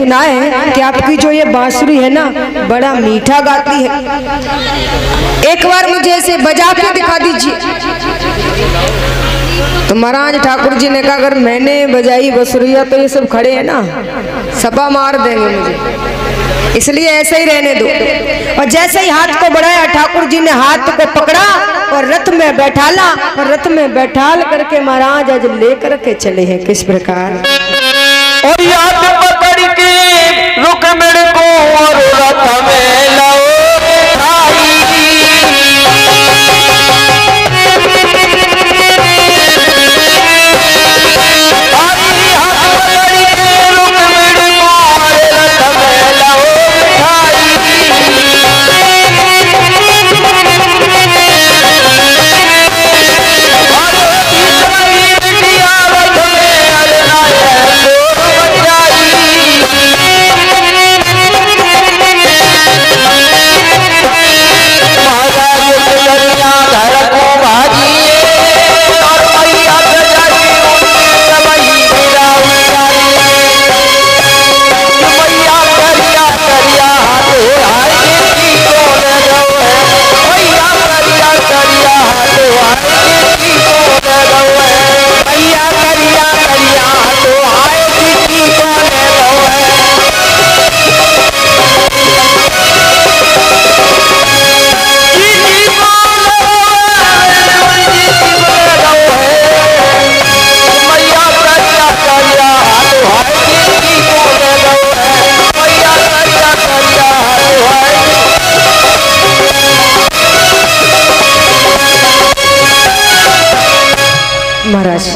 सुना है कि आपकी जो ये बांसुरी है ना बड़ा मीठा गाती है, एक बार मुझे ऐसे बजा के दिखा दीजिए। तो महाराज ठाकुर जी ने कहा अगर मैंने बजाई बांसुरिया तो ये सब खड़े हैं ना सपा मार देंगे मुझे, इसलिए ऐसे ही रहने दो। और जैसे ही हाथ को बढ़ाया ठाकुर जी ने हाथ को पकड़ा और रथ में बैठाला, और रथ में बैठाल करके महाराज आज लेकर के चले हैं। किस प्रकार? और याद पकड़ के रुक्मिणी को और रथ में लाओ महाराज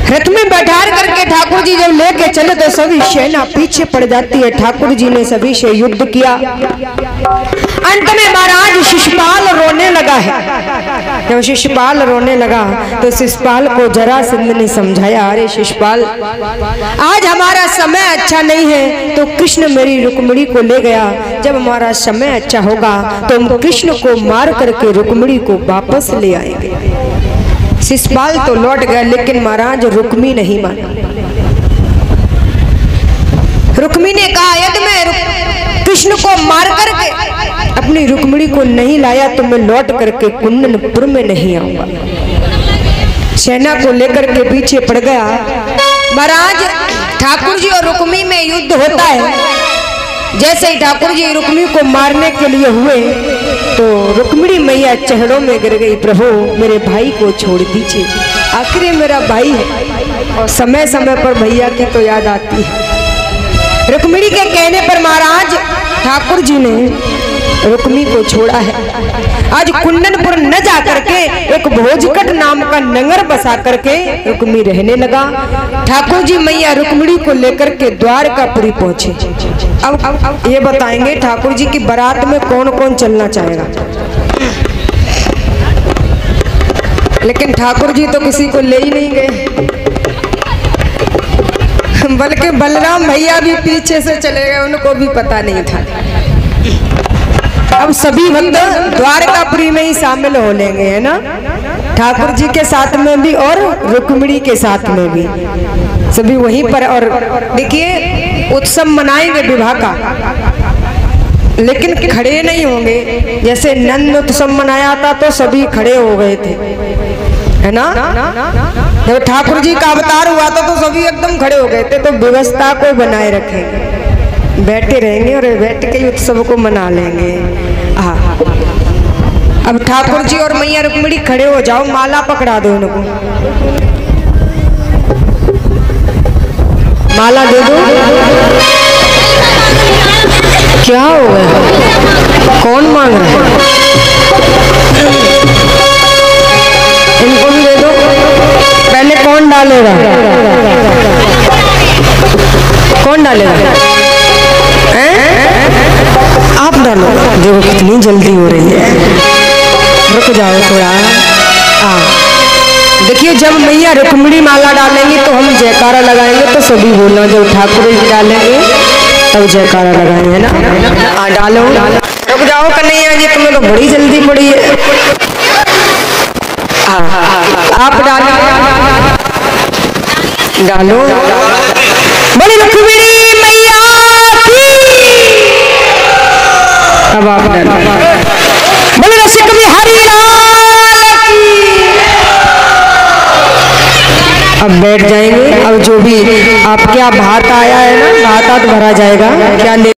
रथ में बैठार करके ठाकुर जी जब लेके चले तो सभी सेना पीछे पड़ जाती है। ठाकुर जी ने सभी से युद्ध किया। अंत में महाराज शिशुपाल रोने लगा है। जब शिशुपाल रोने लगा तो शिशुपाल को जरासंध ने समझाया, अरे शिशुपाल आज हमारा समय अच्छा नहीं है तो कृष्ण मेरी रुक्मिणी को ले गया, जब हमारा समय अच्छा होगा तो हम कृष्ण को मार करके रुक्मिणी को वापस ले आएंगे। शिशुपाल तो लौट गया लेकिन महाराज रुक्मी नहीं माना। रुक्मी ने कहा यदि मैं कृष्ण को मार करके अपनी रुक्मिणी को नहीं लाया तो मैं लौट करके कुंदनपुर में नहीं आऊंगा। सेना को लेकर के पीछे पड़ गया। महाराज ठाकुर जी और रुक्मी में युद्ध होता है। जैसे ही ठाकुर जी रुक्मी को मारने के लिए हुए तो रुक्मिणी मैया चरणों में गिर गई, प्रभु मेरे भाई को छोड़ दीजिए, आखिर मेरा भाई है और समय समय पर भैया की तो याद आती है। रुक्मिणी के कहने पर महाराज ठाकुर जी ने रुक्मी को छोड़ा है। आज कुंदनपुर न जा करके एक भोजकट नाम का नगर बसा करके रुक्मी रहने लगा। ठाकुर जी मैया रुक्मिणी को लेकर के द्वारकापुरी पहुंचे। अब ये बताएंगे ठाकुर जी की बारात में कौन कौन चलना चाहेगा, लेकिन ठाकुर जी तो किसी को ले ही नहीं गए, बल्कि बलराम भैया भी पीछे से चले गए, उनको भी पता नहीं था। अब सभी भक्त द्वारकापुरी में ही शामिल हो लेंगे, है ना, ठाकुर जी के साथ में भी और रुक्मिणी के साथ में भी, सभी वहीं पर। और देखिए उत्सव मनाएंगे विवाह का, लेकिन खड़े नहीं होंगे। जैसे नंद उत्सव मनाया था तो सभी खड़े हो गए थे, है ना। जब ठाकुर जी का अवतार हुआ था तो सभी एकदम खड़े हो गए थे। तो व्यवस्था को बनाए रखेंगे, बैठे रहेंगे और बैठ के उत्सव को मना लेंगे। हाँ, अब ठाकुर जी और मैया रुक्मिणी खड़े हो जाओ, माला पकड़ा दो इनको, माला दे दो। क्या हो गया, कौन मांग रहा है? इनको भी दे दो। पहले कौन डालेगा, कौन डालेगा? आप डालो। देखो कितनी जल्दी हो रही है, रुक जाओ थोड़ा। देखिए जब मैया रुक्मिणी माला डालेंगी तो हम जयकारा लगाएंगे, तो सभी बोलना। जब ठाकुर जी डालेंगे तब जयकारा लगाएंगे, है ना। डालो, रुक जाओ कन्हैया जी, तुम्हें तो बड़ी जल्दी पड़ी है। आप डालो, डालो। बोली रुक्मिणी अब आप बोले रसिक बिहारी लाल की। अब बैठ जाएंगे। अब जो भी आपके यहाँ भात आया है ना, भात भरा जाएगा। क्या ले